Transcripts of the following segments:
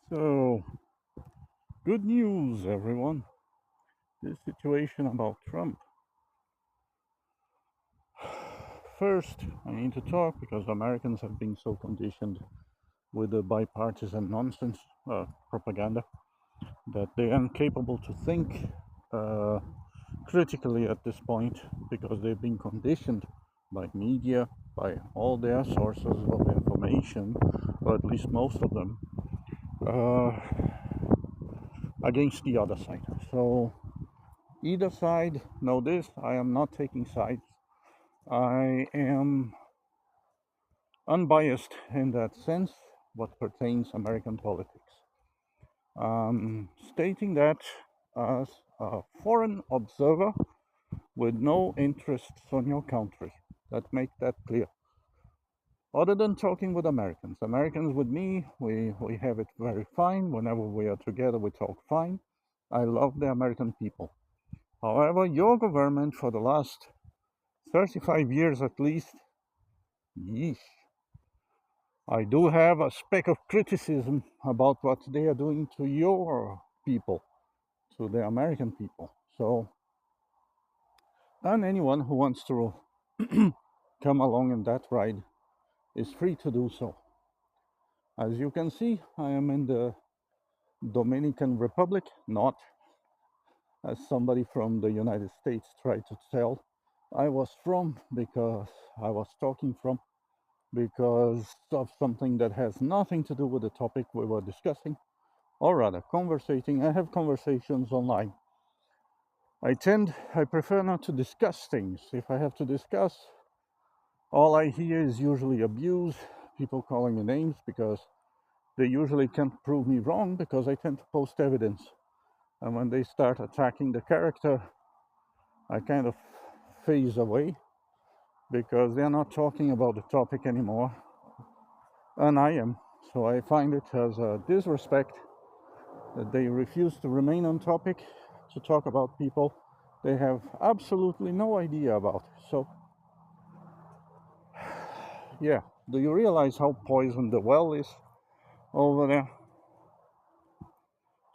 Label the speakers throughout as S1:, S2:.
S1: So, good news, everyone. This situation about Trump. First, I need to talk because Americans have been so conditioned with the bipartisan nonsense propaganda that they are incapable to think uh, critically at this point because they've been conditioned by media, by all their sources of information, or at least most of them, uh, against the other side. So, either side, know this, I am not taking sides. I am unbiased in that sense, what pertains American politics. Stating that as a foreign observer with no interests on your country. That make that clear. Other than talking with Americans with me, we have it very fine. Whenever we are together, we talk fine. I love the American people. However, your government for the last 35 years at least, yeesh, I do have a speck of criticism about what they are doing to your people, to the American people. So, and anyone who wants to come along in that ride is free to do so. As you can see, I am in the Dominican Republic, not as somebody from the United States tried to tell I was from, because I was talking from, because of something that has nothing to do with the topic we were discussing, or rather conversating. I have conversations online. I prefer not to discuss things. If I have to discuss, all I hear is usually abuse, people calling me names because they usually can't prove me wrong because I tend to post evidence. And when they start attacking the character, I kind of phase away because they're not talking about the topic anymore. And I am. So I find it as a disrespect that they refuse to remain on topic to talk about people they have absolutely no idea about. So, yeah, do you realize how poisoned the well is over there?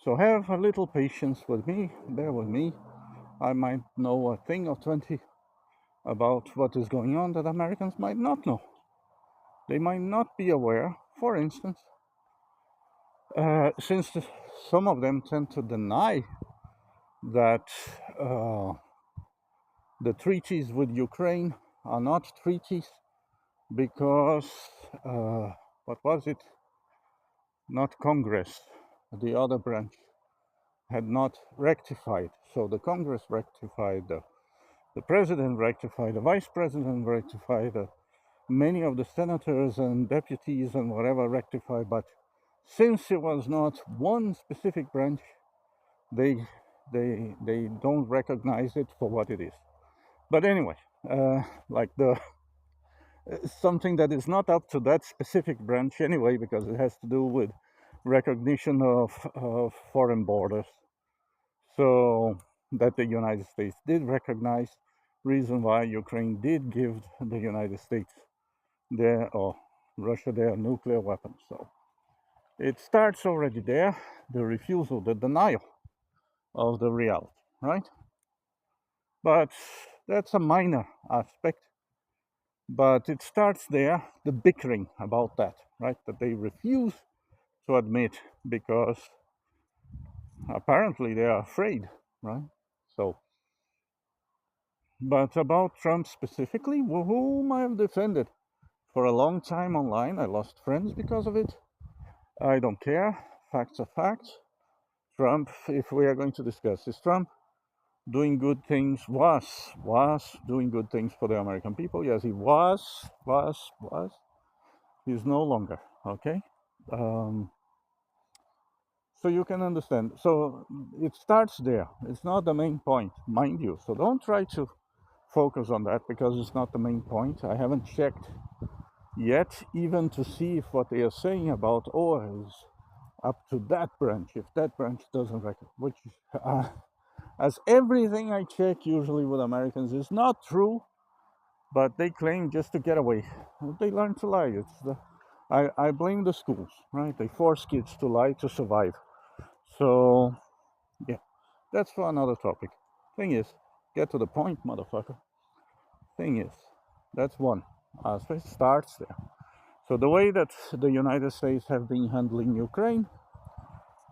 S1: So, have a little patience with me, bear with me. I might know a thing or 20 about what is going on that Americans might not know. They might not be aware, for instance, since some of them tend to deny that the treaties with Ukraine are not treaties because, what was it? Not Congress, the other branch had not rectified. So the Congress rectified, the president rectified, the vice president rectified, many of the senators and deputies and whatever rectified. But since it was not one specific branch, they they don't recognize it for what it is. But anyway, like the something that is not up to that specific branch anyway, because it has to do with recognition of foreign borders. So that the United States did recognize, reason why Ukraine did give the United States their, or Russia, their nuclear weapons. So it starts already there, the refusal, the denial of the reality, right? But that's a minor aspect. But it starts there, the bickering about that, right? That they refuse to admit because apparently they are afraid, right? So, but about Trump specifically, whom I have defended for a long time online, I lost friends because of it. I don't care. Facts are facts. Trump, if we are going to discuss, is Trump doing good things? Was doing good things for the American people? Yes, he was. He's no longer. Okay. Um, so you can understand. So it starts there. It's not the main point, mind you. So don't try to focus on that because it's not the main point. I haven't checked yet, even to see if what they are saying about is up to that branch. If that branch doesn't record, which as everything I check usually with Americans is not true, but they claim just to get away. They learn to lie. It's I blame the schools, right? They force kids to lie to survive. So, yeah, that's for another topic. Thing is, get to the point, motherfucker. Thing is, that's one aspect, starts there. So, the way that the United States have been handling Ukraine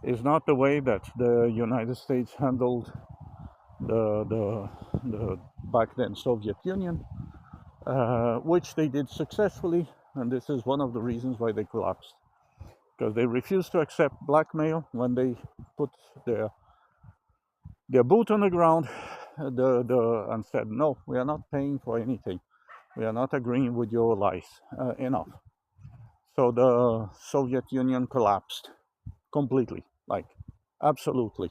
S1: is not the way that the United States handled the back then Soviet Union, which they did successfully, and this is one of the reasons why they collapsed, because they refused to accept blackmail when they put their boot on the ground, and said, no, we are not paying for anything, we are not agreeing with your lies, enough. So the Soviet Union collapsed completely, like absolutely,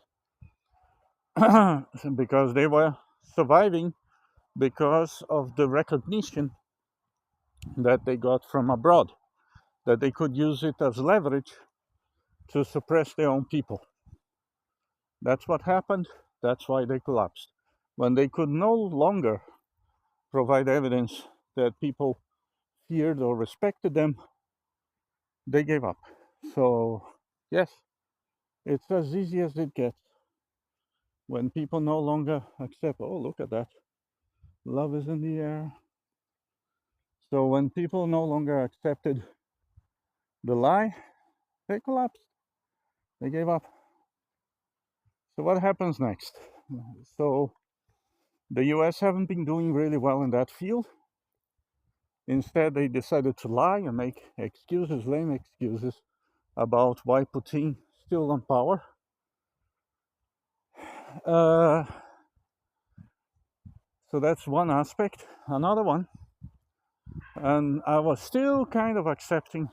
S1: because they were surviving because of the recognition that they got from abroad, that they could use it as leverage to suppress their own people. That's what happened. That's why they collapsed. When they could no longer provide evidence that people feared or respected them, they gave up. So, yes, it's as easy as it gets. When people no longer accept, oh, look at that, love is in the air. So, when people no longer accepted the lie, they collapsed. They gave up. So, what happens next? So, the US haven't been doing really well in that field. Instead, they decided to lie and make excuses, lame excuses, about why Putin still on power. Uh, so that's one aspect. Another one, and I was still kind of accepting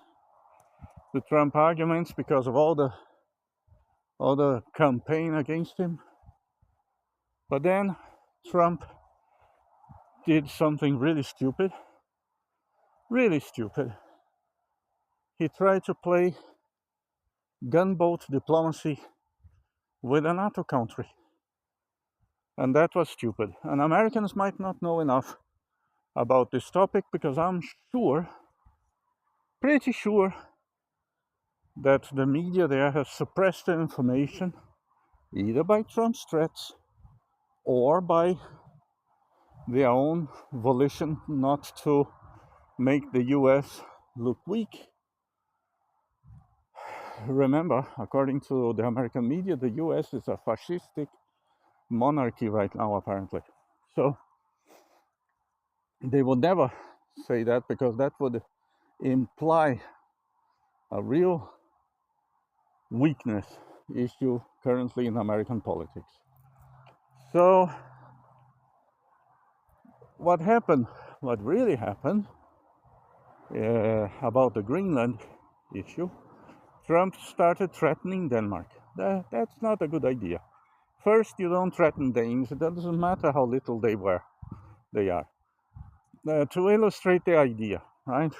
S1: the Trump arguments because of all the campaign against him. But then Trump did something really stupid. Really stupid. He tried to play gunboat diplomacy with a NATO country. And that was stupid. And Americans might not know enough about this topic because I'm sure, pretty sure, that the media there has suppressed the information either by Trump's threats or by their own volition not to make the US look weak. Remember, according to the American media, the US is a fascistic monarchy right now, apparently. So they would never say that because that would imply a real weakness issue currently in American politics. So, what happened, what really happened about the Greenland issue, Trump started threatening Denmark. That's not a good idea. First, you don't threaten Danes, it doesn't matter how little they are. To illustrate the idea, right?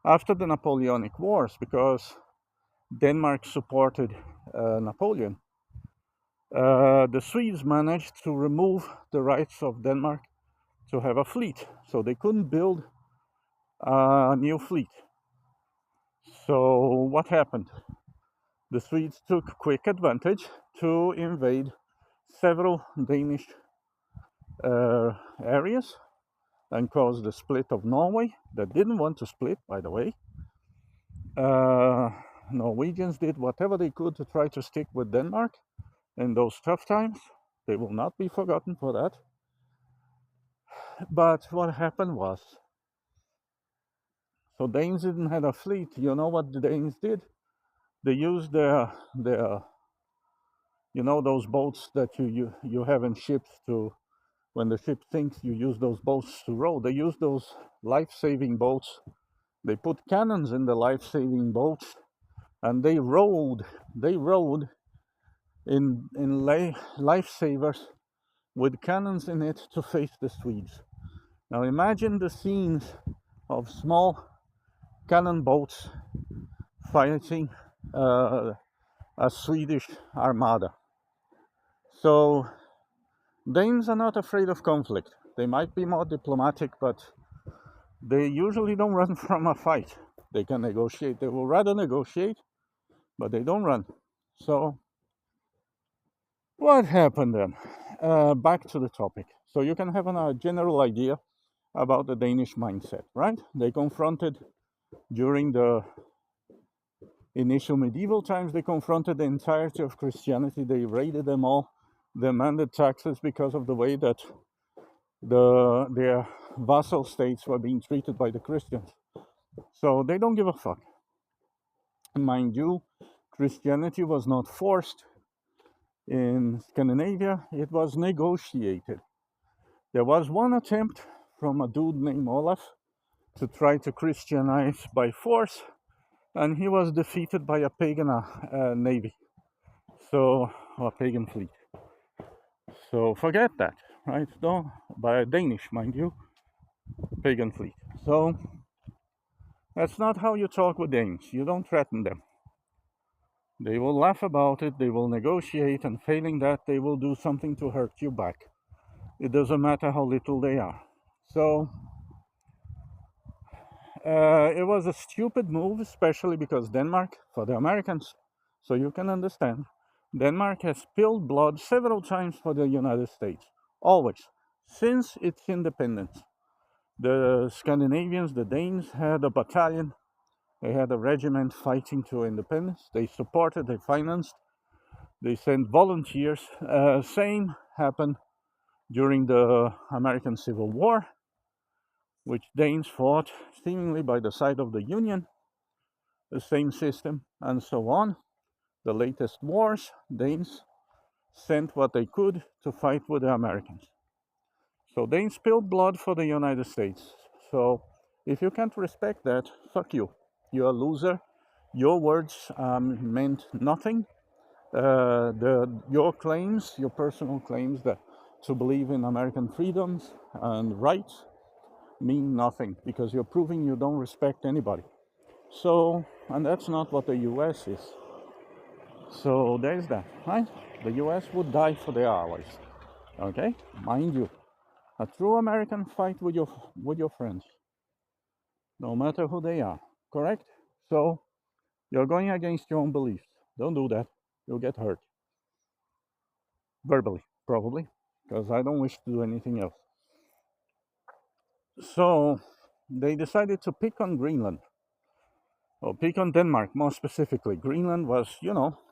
S1: After the Napoleonic Wars, because Denmark supported Napoleon, the Swedes managed to remove the rights of Denmark to have a fleet, so they couldn't build a new fleet. So what happened? The Swedes took quick advantage to invade several Danish areas and caused the split of Norway, that didn't want to split, by the way. Norwegians did whatever they could to try to stick with Denmark in those tough times. They will not be forgotten for that. But what happened was, so Danes didn't have a fleet. You know what the Danes did? They used their those boats that you have in ships to, when the ship sinks, you use those boats to row. They used those life-saving boats. They put cannons in the life-saving boats, and they rowed in lifesavers with cannons in it to face the Swedes. Now imagine the scenes of small cannon boats fighting a Swedish armada. So Danes are not afraid of conflict. They might be more diplomatic, but they usually don't run from a fight. They can negotiate. They will rather negotiate, but they don't run. So what happened then? Back to the topic. So you can have a general idea about the Danish mindset, right? They confronted, during the initial medieval times, they confronted the entirety of Christianity. They raided them all, demanded taxes because of the way that their vassal states were being treated by the Christians. So they don't give a fuck. Mind you, Christianity was not forced in Scandinavia, it was negotiated. There was one attempt from a dude named Olaf to try to Christianize by force, and he was defeated by a pagan navy, so a pagan fleet. So forget that, right? No, by a Danish, mind you, pagan fleet. So that's not how you talk with Danes. You don't threaten them. They will laugh about it, they will negotiate, and failing that, they will do something to hurt you back. It doesn't matter how little they are. So it was a stupid move, especially because Denmark, for the Americans, so you can understand, Denmark has spilled blood several times for the United States, always, since its independence. The Scandinavians, the Danes, had a battalion, they had a regiment fighting to independence. They supported, they financed, they sent volunteers. Same happened during the American Civil War, which Danes fought seemingly by the side of the Union, the same system, and so on. The latest wars, Danes sent what they could to fight with the Americans. So Danes spilled blood for the United States. So if you can't respect that, fuck you. You're a loser. Your words meant nothing. Your claims, your personal claims that to believe in American freedoms and rights mean nothing, because you're proving you don't respect anybody. So, and that's not what the US is. So there's that, right? The US would die for their allies. Okay? Mind you, a true American fight with your friends, no matter who they are. Correct? So you're going against your own beliefs. Don't do that. You'll get hurt. Verbally, probably, because I don't wish to do anything else. So they decided to pick on Greenland, or pick on Denmark more specifically. Greenland was,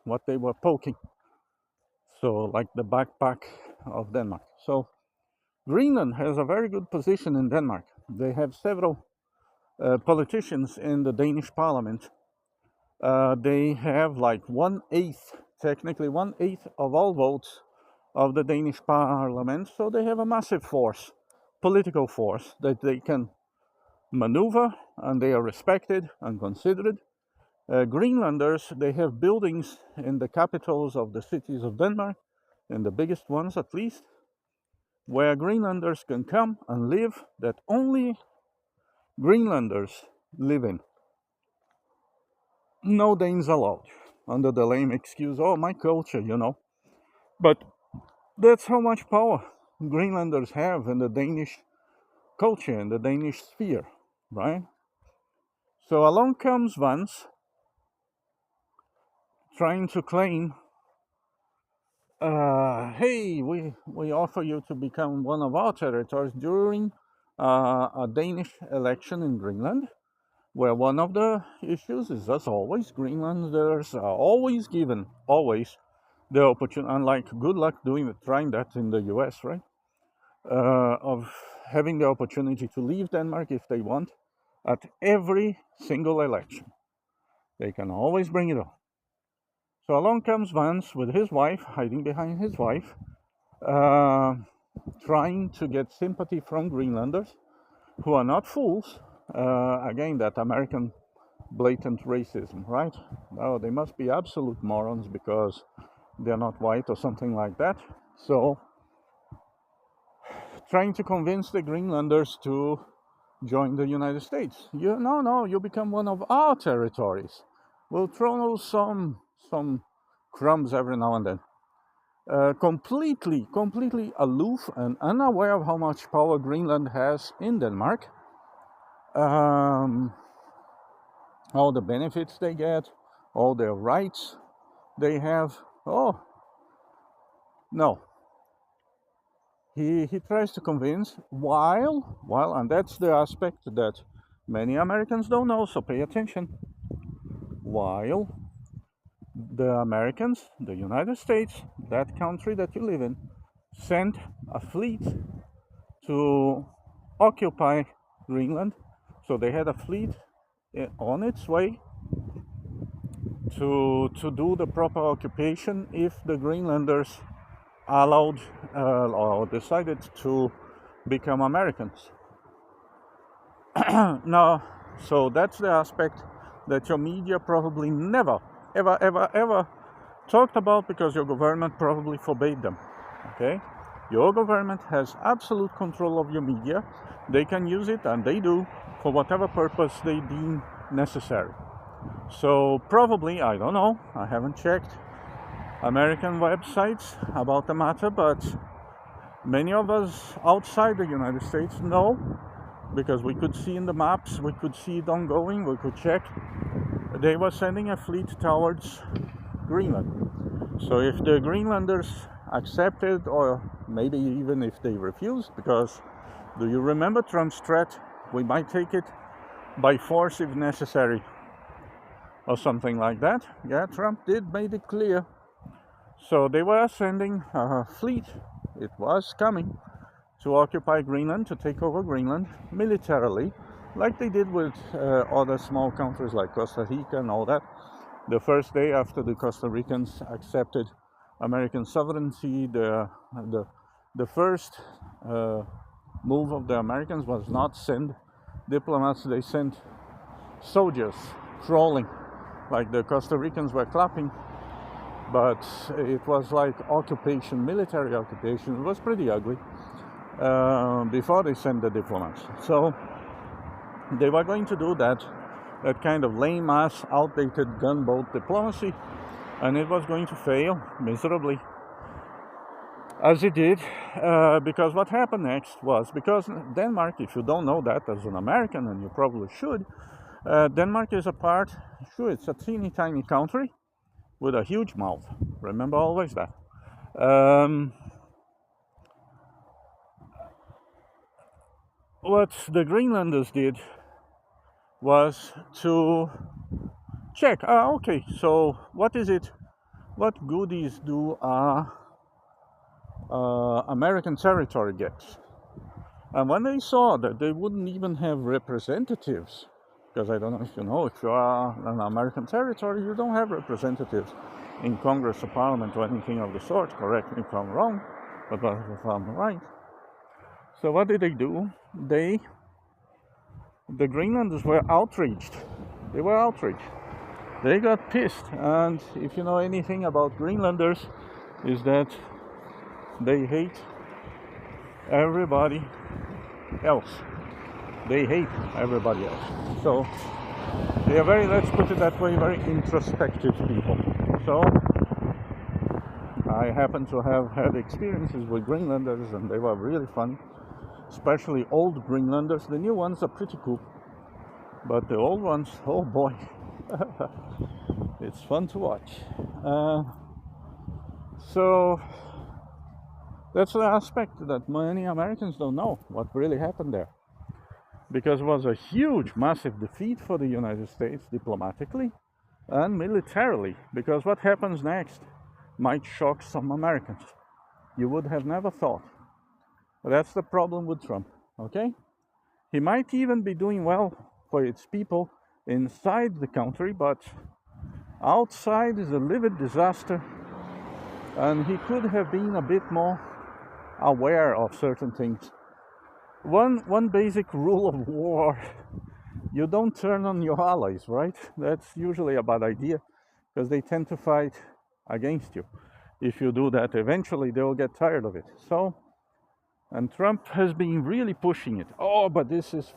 S1: what they were poking. So, like the backpack of Denmark. So, Greenland has a very good position in Denmark. They have several politicians in the Danish parliament. They have like 1/8, technically 1/8 of all votes of the Danish parliament. So they have a massive force, political force, that they can maneuver, and they are respected and considered. Greenlanders, they have buildings in the capitals of the cities of Denmark, in the biggest ones at least, where Greenlanders can come and live, that only Greenlanders live in. No Danes allowed, under the lame excuse, oh, my culture, But that's how much power Greenlanders have in the Danish culture, in the Danish sphere, right? So along comes Vance, trying to claim, hey, we offer you to become one of our territories during a Danish election in Greenland, where one of the issues is, as always, Greenlanders are always given, always, the opportunity, unlike good luck trying that in the US, right? Of having the opportunity to leave Denmark if they want at every single election. They can always bring it on. So along comes Vance with his wife, hiding behind his wife, trying to get sympathy from Greenlanders, who are not fools. Again, that American blatant racism, right? No, they must be absolute morons because they're not white or something like that. So, trying to convince the Greenlanders to join the United States. You become one of our territories. We'll throw some crumbs every now and then. Completely aloof and unaware of how much power Greenland has in Denmark. all the benefits they get, all their rights they have. Oh, no. He tries to convince while, and that's the aspect that many Americans don't know, so pay attention. While the Americans, the United States, that country that you live in, sent a fleet to occupy Greenland. So they had a fleet on its way to do the proper occupation if the Greenlanders allowed or decided to become Americans. Now, so that's the aspect that your media probably never, ever talked about, because your government probably forbade them. Okay? Your government has absolute control of your media. They can use it, and they do, for whatever purpose they deem necessary. So probably, I don't know, I haven't checked American websites about the matter, but many of us outside the United States know, because we could see in the maps, we could see it ongoing, we could check. They were sending a fleet towards Greenland. So if the Greenlanders accepted, or maybe even if they refused, because do you remember Trump's threat? We might take it by force if necessary, or something like that. Yeah, Trump did make it clear. So they were sending a fleet. It was coming to occupy Greenland, to take over Greenland militarily, like they did with other small countries like Costa Rica and all that. The first day after the Costa Ricans accepted American sovereignty, the first move of the Americans was not send diplomats, they sent soldiers crawling, like the Costa Ricans were clapping, but it was like occupation, military occupation. It was pretty ugly before they sent the diplomats. So they were going to do that kind of lame-ass, outdated gunboat diplomacy, and it was going to fail miserably, as it did, because what happened next was, because Denmark, if you don't know that as an American, and you probably should, Denmark is a part, sure, it's a teeny tiny country with a huge mouth. Remember always that. What the Greenlanders did was to check, okay, so what is it, what goodies do American territory gets? And when they saw that they wouldn't even have representatives, because I don't know if you know, if you are an American territory, you don't have representatives in Congress or Parliament or anything of the sort. Correct me if I'm wrong, but if I'm right. So what did they do? The Greenlanders were outraged. They were outraged. They got pissed. And if you know anything about Greenlanders, is that they hate everybody else. They hate everybody else. So they are very, let's put it that way, very introspective people. So I happen to have had experiences with Greenlanders, and they were really fun, especially old Greenlanders. The new ones are pretty cool, but the old ones, oh boy, it's fun to watch. So that's the aspect that many Americans don't know, what really happened there. Because it was a huge, massive defeat for the United States diplomatically and militarily. Because what happens next might shock some Americans. You would have never thought. That's the problem with Trump, okay? He might even be doing well for its people inside the country, but outside is a living disaster. And he could have been a bit more aware of certain things. One basic rule of war: you don't turn on your allies, right? That's usually a bad idea, because they tend to fight against you. If you do that, eventually they'll get tired of it. So, and Trump has been really pushing it. Oh, but this is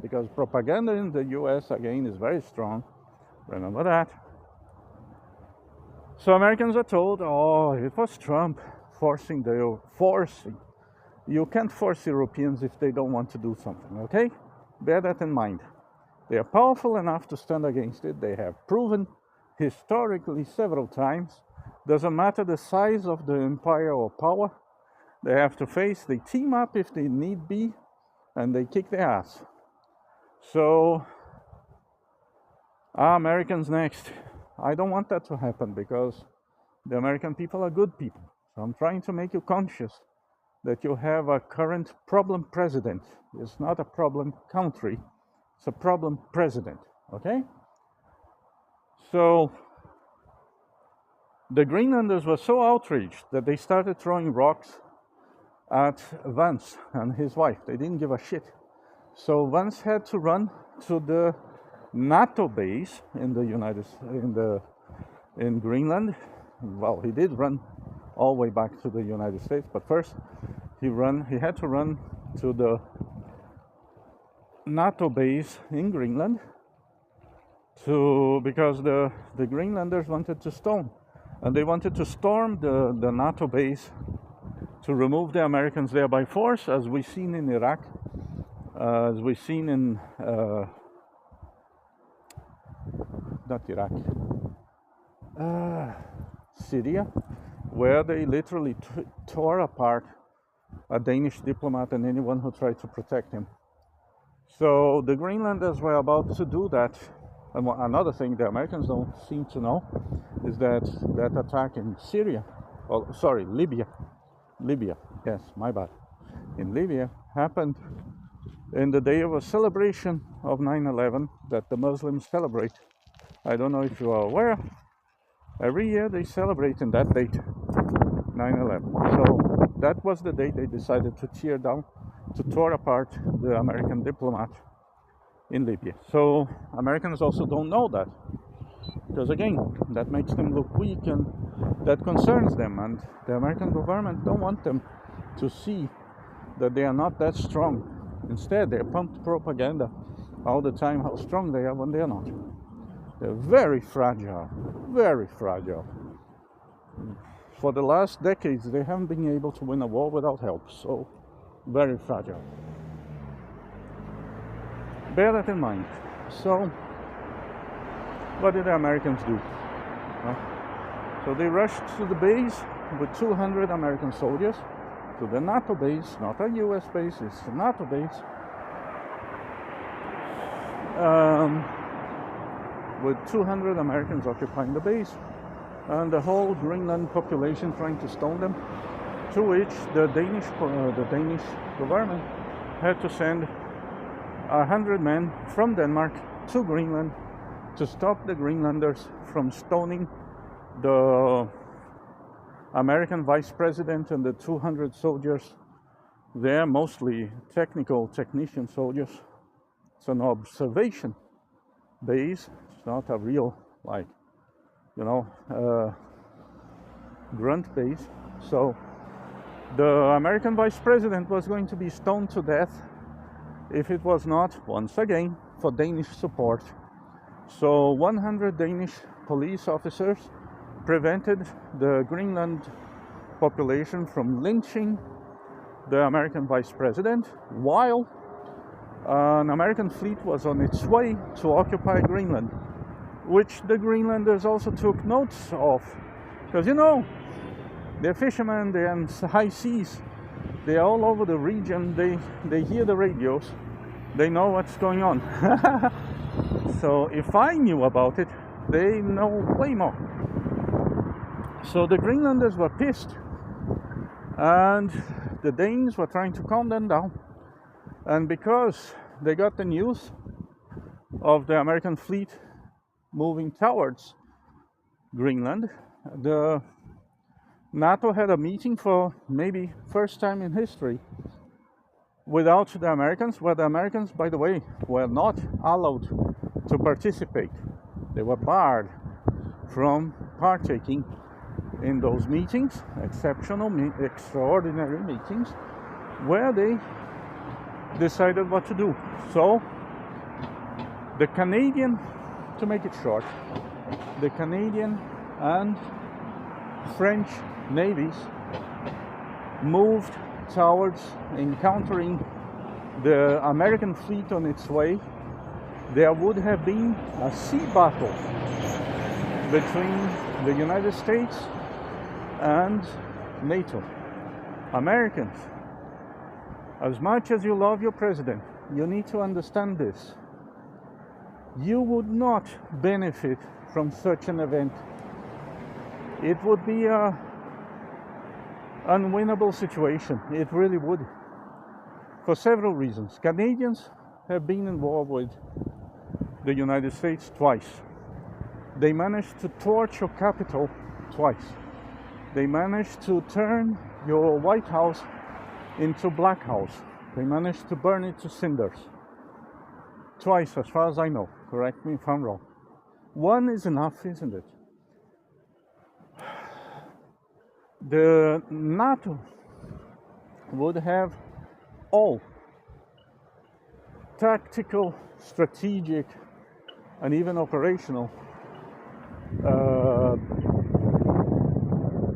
S1: because propaganda in the US, again, is very strong. Remember that. So Americans are told, oh, it was Trump forcing. You can't force Europeans if they don't want to do something, okay? Bear that in mind. They are powerful enough to stand against it. They have proven historically several times. Doesn't matter the size of the empire or power they have to face, they team up if they need be, and they kick their ass. So, are Americans next? I don't want that to happen because the American people are good people. So I'm trying to make you conscious that you have a current problem president. It's not a problem country, it's a problem president, okay? So the Greenlanders were so outraged that they started throwing rocks at Vance and his wife. They didn't give a shit. So Vance had to run to the Nato base in the in Greenland. Well, he did run all the way back to the United States, but first he had to run to the Nato base in Greenland because the Greenlanders wanted to storm the Nato base to remove the Americans there by force, as we've seen in Iraq, as we've seen in not Iraq, Syria, where they literally tore apart a Danish diplomat and anyone who tried to protect him. So the Greenlanders were about to do that. And another thing the Americans don't seem to know is that attack in Libya, yes, my bad, in Libya happened in the day of a celebration of 9/11 that the Muslims celebrate. I don't know if you are aware, every year they celebrate in that date, 9/11. So that was the day they decided to tear apart the American diplomat in Libya. So Americans also don't know that, because again, that makes them look weak and that concerns them, and the American government don't want them to see that they are not that strong. Instead, they pump propaganda all the time how strong they are when they are not. They're very fragile, very fragile. For the last decades, they haven't been able to win a war without help, so very fragile. Bear that in mind. So, what did the Americans do? So they rushed to the base with 200 American soldiers, to the NATO base, not a US base, it's a NATO base, with 200 Americans occupying the base, and the whole Greenland population trying to stone them, to which the Danish government had to send 100 men from Denmark to Greenland to stop the Greenlanders from stoning the American vice president and the 200 soldiers. They're mostly technician soldiers. It's an observation base. It's not a real, grunt base. So the American vice president was going to be stoned to death if it was not, once again, for Danish support. So 100 Danish police officers prevented the Greenland population from lynching the American vice president while an American fleet was on its way to occupy Greenland, which the Greenlanders also took notes of. Because, they're fishermen, they're in high seas, they're all over the region, they hear the radios, they know what's going on. So if I knew about it, they know way more. So the Greenlanders were pissed, and the Danes were trying to calm them down. And because they got the news of the American fleet moving towards Greenland, the NATO had a meeting for maybe first time in history without the Americans, where the Americans, by the way, were not allowed to participate. They were barred from partaking in those meetings, extraordinary meetings, where they decided what to do. So the Canadian, to make it short, the Canadian and French navies moved towards encountering the American fleet on its way there would have been a sea battle between the United States and NATO. Americans, as much as you love your president, you need to understand this. You would not benefit from such an event. It would be an unwinnable situation. It really would. For several reasons. Canadians have been involved with the United States twice. They managed to torch your capital twice. They managed to turn your White House into Black House. They managed to burn it to cinders. Twice, as far as I know. Correct me if I'm wrong. One is enough, isn't it? The NATO would have all tactical, strategic, and even operational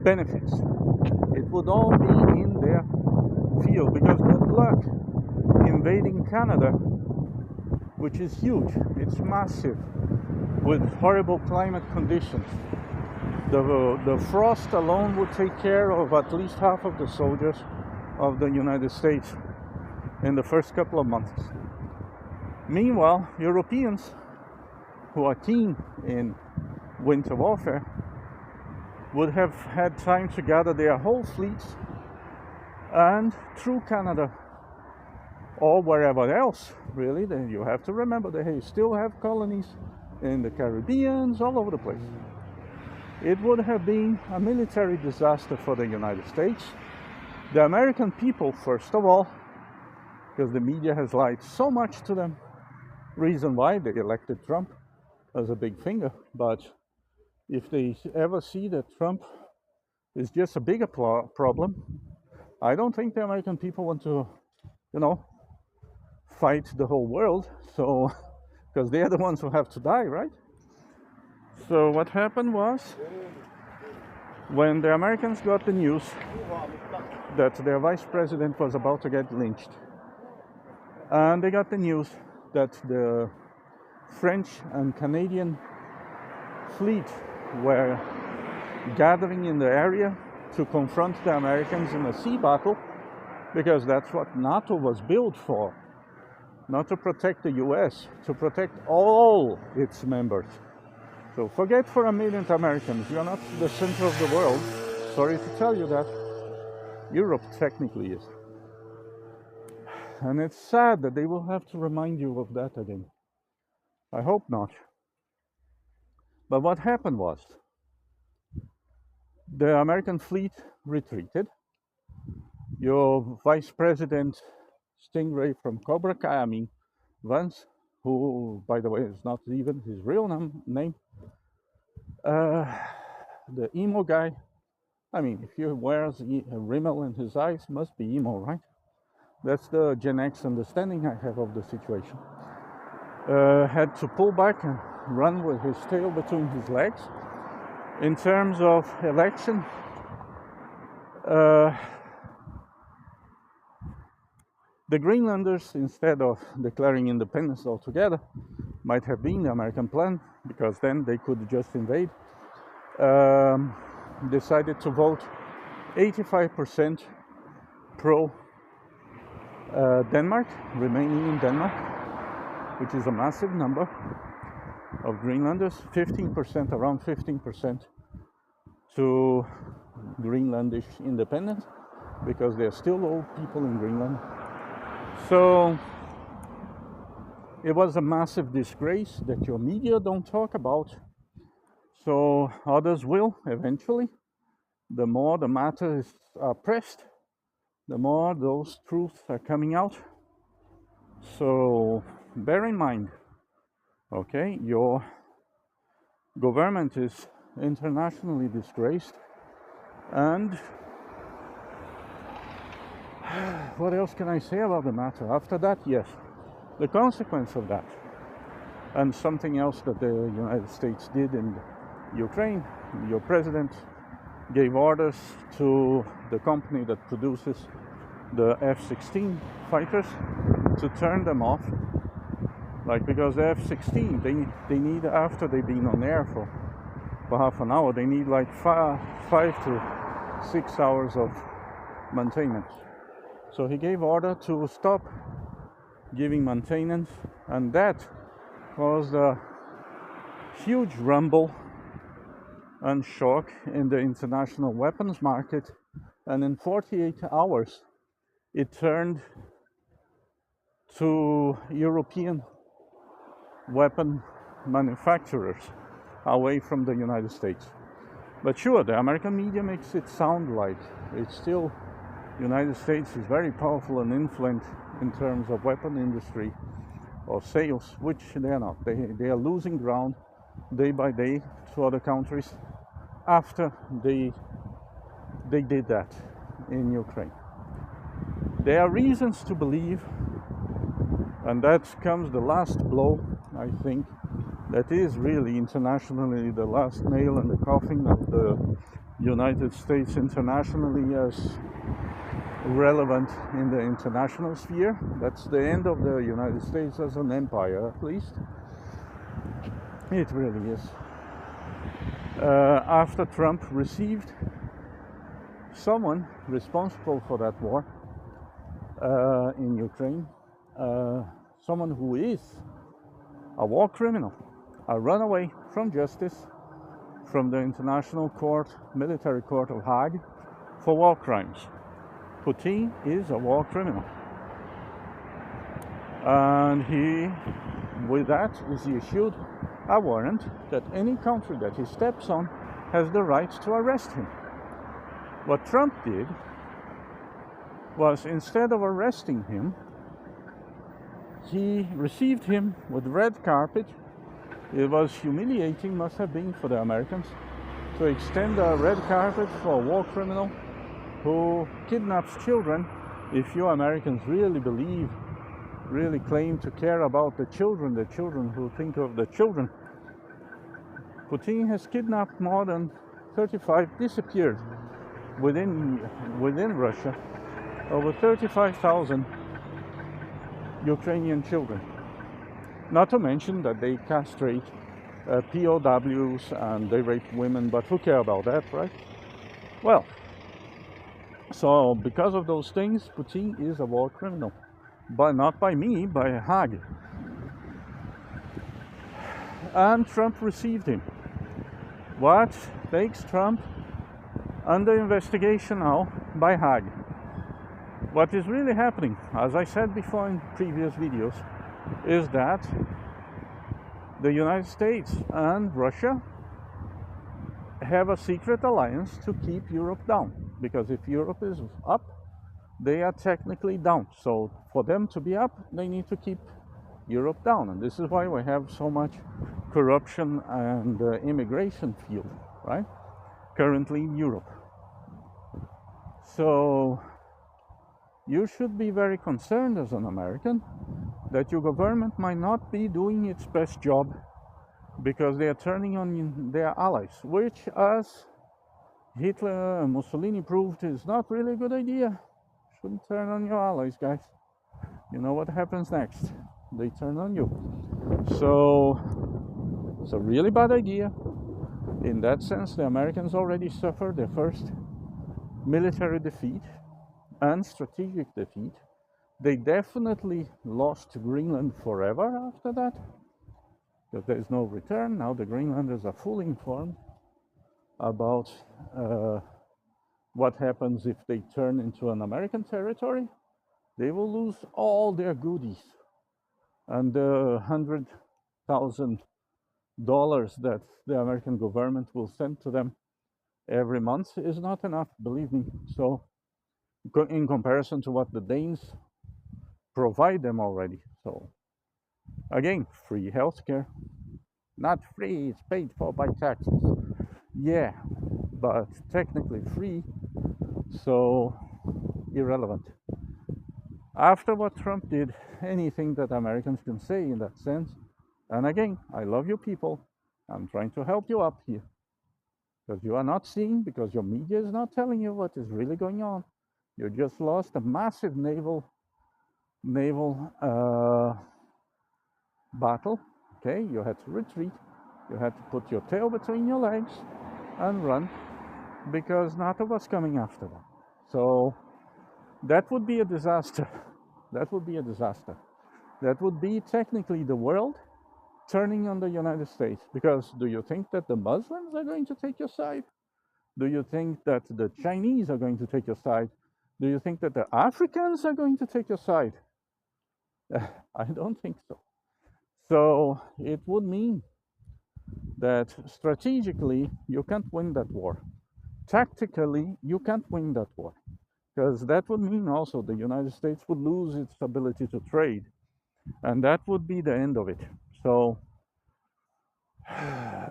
S1: benefits. It would all be in their field, because good luck invading Canada, which is huge, it's massive, with horrible climate conditions. The frost alone would take care of at least half of the soldiers of the United States in the first couple of months. Meanwhile, Europeans who are keen in winter warfare would have had time to gather their whole fleets and through Canada or wherever else, really. Then you have to remember they still have colonies in the Caribbean, all over the place. It would have been a military disaster for the United States. The American people, first of all, because the media has lied so much to them, reason why they elected Trump as a big finger. But if they ever see that Trump is just a bigger problem, I don't think the American people want to, fight the whole world. So, because they are the ones who have to die, right? So what happened was, when the Americans got the news that their vice president was about to get lynched, and they got the news that the French and Canadian fleet were gathering in the area to confront the Americans in a sea battle, because that's what NATO was built for, not to protect the US, to protect all its members. So forget for a minute, Americans, you're not the center of the world. Sorry to tell you that. Europe technically is. And it's sad that they will have to remind you of that again. I hope not. But what happened was, the American fleet retreated. Your vice president, Stingray from Cobra Kai, Vance, who, by the way, is not even his real name, the emo guy, if he wears a rímel in his eyes, must be emo, right? That's the Gen X understanding I have of the situation. Had to pull back and run with his tail between his legs. In terms of election, the Greenlanders, instead of declaring independence altogether, might have been the American plan, because then they could just invade, decided to vote 85% pro Denmark, remaining in Denmark, which is a massive number of Greenlanders, 15%, around 15% to Greenlandish independence, because there are still old people in Greenland. So it was a massive disgrace that your media don't talk about. So others will eventually. The more the matter is pressed, the more those truths are coming out. So bear in mind, okay, your government is internationally disgraced. And what else can I say about the matter? After that, yes, the consequence of that, and something else that the United States did in Ukraine, your president gave orders to the company that produces the F-16 fighters to turn them off Like, because the F-16, they need, after they've been on air for half an hour, they need like 5 to 6 hours of maintenance. So he gave order to stop giving maintenance, and that caused a huge rumble and shock in the international weapons market. And in 48 hours, it turned to European weapon manufacturers away from the United States. But sure, the American media makes it sound like it's still United States is very powerful and influent in terms of weapon industry or sales, which they are not. They are losing ground day by day to other countries after they did that in Ukraine. There are reasons to believe, and that comes the last blow, I think, that is really internationally the last nail in the coffin of the United States internationally as relevant in the international sphere. That's the end of the United States as an empire, at least. It really is. After Trump received someone responsible for that war in Ukraine, someone who is a war criminal, a runaway from justice from the International Court, Military Court of Hague for war crimes. Putin is a war criminal. And with that, is issued a warrant that any country that he steps on has the right to arrest him. What Trump did was, instead of arresting him, he received him with red carpet. It was humiliating, must have been, for the Americans to extend a red carpet for a war criminal who kidnaps children. If you Americans really claim to care about the children who think of the children, Putin has kidnapped more than 35, disappeared within Russia, over 35,000 Ukrainian children. Not to mention that they castrate POWs and they rape women, but who care about that, right? Well, so because of those things, Putin is a war criminal. But not by me, by Hague. And Trump received him. What takes Trump under investigation now by Hague? What is really happening, as I said before in previous videos, is that the United States and Russia have a secret alliance to keep Europe down. Because if Europe is up, they are technically down. So for them to be up, they need to keep Europe down. And this is why we have so much corruption and immigration field, right? Currently in Europe. So you should be very concerned as an American that your government might not be doing its best job because they are turning on their allies, which, as Hitler and Mussolini proved, is not really a good idea. Shouldn't turn on your allies, guys. You know what happens next? They turn on you. So it's a really bad idea. In that sense, the Americans already suffered their first military defeat and strategic defeat. They definitely lost Greenland forever after that, because there is no return. Now the Greenlanders are fully informed about what happens if they turn into an American territory. They will lose all their goodies, and the $100,000 that the American government will send to them every month is not enough, believe me. So in comparison to what the Danes provide them already. So again, free healthcare. Not free, it's paid for by taxes. Yeah, but technically free, so irrelevant. After what Trump did, anything that Americans can say in that sense, and again, I love you people, I'm trying to help you up here, because you are not seeing, because your media is not telling you what is really going on. You just lost a massive naval battle, okay, you had to retreat, you had to put your tail between your legs and run because NATO was coming after them. So that would be a disaster. That would be a disaster. That would be technically the world turning on the United States. Because do you think that the Muslims are going to take your side? Do you think that the Chinese are going to take your side? Do you think that the Africans are going to take your side? I don't think so. So it would mean that strategically you can't win that war. Tactically, you can't win that war. Because that would mean also the United States would lose its ability to trade. And that would be the end of it. So,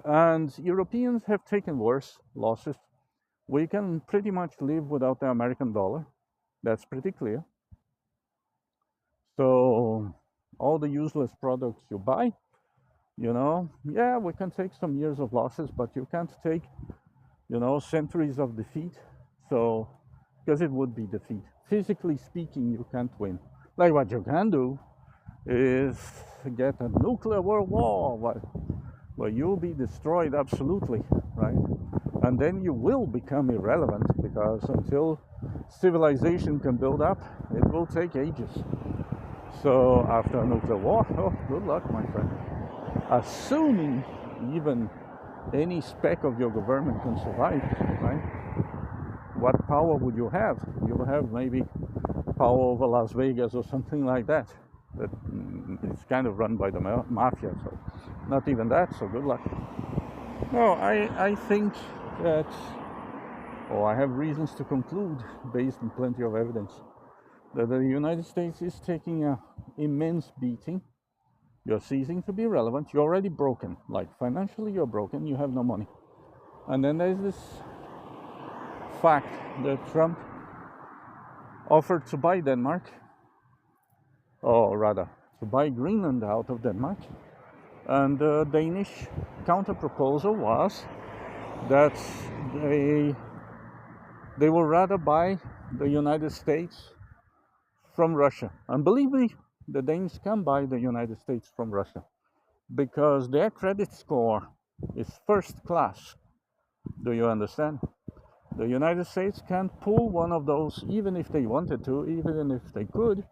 S1: and Europeans have taken worse losses. We can pretty much live without the American dollar. That's pretty clear. So, all the useless products you buy, yeah, we can take some years of losses, but you can't take, centuries of defeat. So, because it would be defeat. Physically speaking, you can't win. Like what you can do is get a nuclear world war where you'll be destroyed absolutely, right? And then you will become irrelevant because until civilization can build up, it will take ages. So after a nuclear war, oh, good luck, my friend. Assuming even any speck of your government can survive, right? What power would you have? You would have maybe power over Las Vegas or something like that. But it's kind of run by the mafia, so not even that, so good luck. No, I think that, I have reasons to conclude, based on plenty of evidence, that the United States is taking an immense beating. You're ceasing to be relevant. You're already broken. Like financially, you're broken. You have no money. And then there's this fact that Trump offered to buy Denmark, or rather, to buy Greenland out of Denmark. And the Danish counter proposal was that they will rather buy the United States from Russia. And believe me, the Danes can buy the United States from Russia because their credit score is first class. Do you understand? The United States can't pull one of those even if they wanted to, even if they could,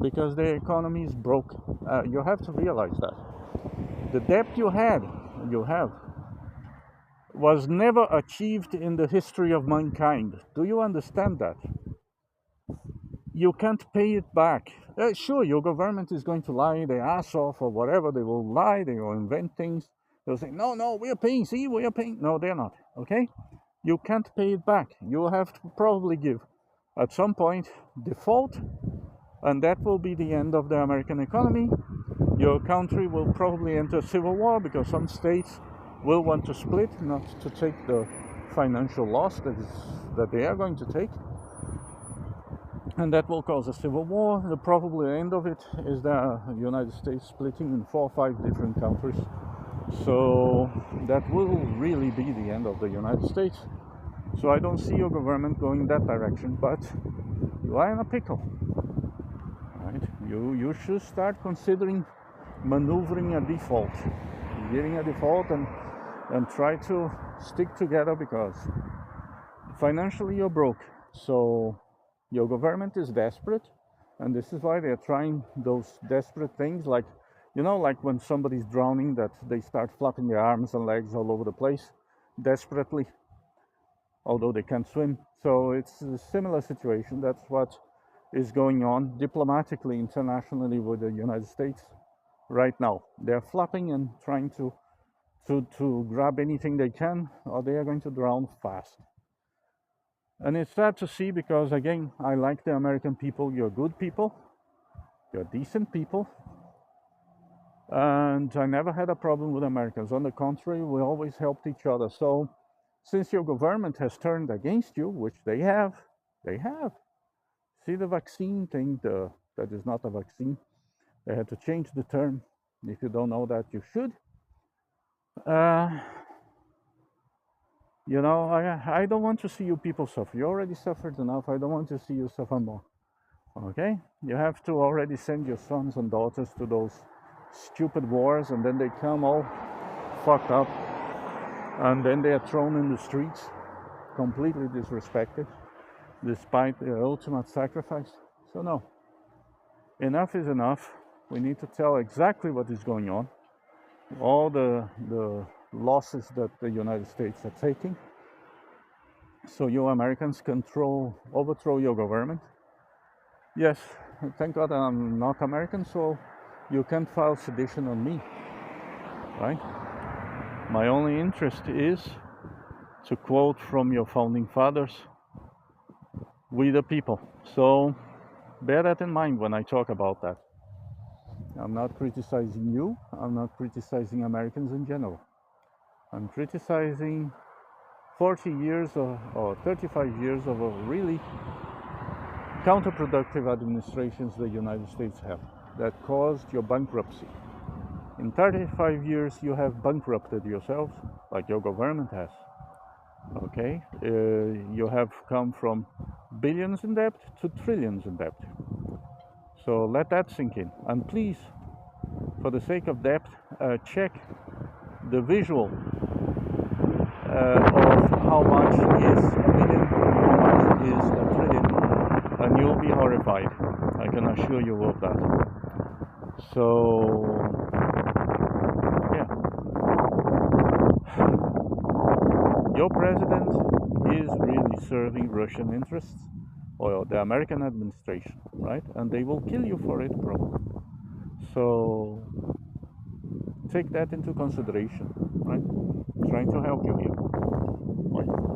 S1: because their economy is broke. You have to realize that. The debt you have, was never achieved in the history of mankind. Do you understand that? You can't pay it back. Sure, your government is going to lie their ass off or whatever. They will lie, they will invent things. They'll say, no, we are paying, see, we are paying. No, they're not, okay? You can't pay it back. You will have to probably give, at some point, default, and that will be the end of the American economy. Your country will probably enter civil war because some states will want to split, not to take the financial loss that they are going to take. And that will cause a civil war. The probably end of it is the United States splitting in 4 or 5 different countries. So that will really be the end of the United States. So I don't see your government going in that direction, but you are in a pickle. Right? You should start considering maneuvering a default, getting a default, and try to stick together because financially you're broke. So your government is desperate, and this is why they're trying those desperate things, like like when somebody's drowning, that they start flapping their arms and legs all over the place desperately, although they can't swim. So it's a similar situation. That's what is going on diplomatically, internationally, with the United States right now. They're flapping and trying to grab anything they can, or they are going to drown fast. And it's sad to see because, again, I like the American people. You're good people, you're decent people, and I never had a problem with Americans. On the contrary, we always helped each other. So since your government has turned against you, which they have, see the vaccine thing, that is not a vaccine. They had to change the term. If you don't know that, you should. I don't want to see you people suffer. You already suffered enough. I don't want to see you suffer more. Okay? You have to already send your sons and daughters to those stupid wars, and then they come all fucked up, and then they are thrown in the streets, completely disrespected, despite their ultimate sacrifice. So no, enough is enough. We need to tell exactly what is going on, all the losses that the United States are taking, so you Americans can overthrow your government. Yes, thank God I'm not American, so you can't file sedition on me, right? My only interest is, to quote from your founding fathers, we the people. So bear that in mind when I talk about that. I'm not criticizing you, I'm not criticizing Americans in general. I'm criticizing 40 years or 35 years of a really counterproductive administrations the United States have that caused your bankruptcy. In 35 years, you have bankrupted yourselves, like your government has. Okay? You have come from billions in debt to trillions in debt. So let that sink in. And please, for the sake of debt, check the visual of how much is a billion, how much is a trillion, and you'll be horrified. I can assure you of that. So, yeah. Your president is really serving Russian interests, or the American administration, right? And they will kill you for it, probably. So take that into consideration, right? Trying to help you here. Bye.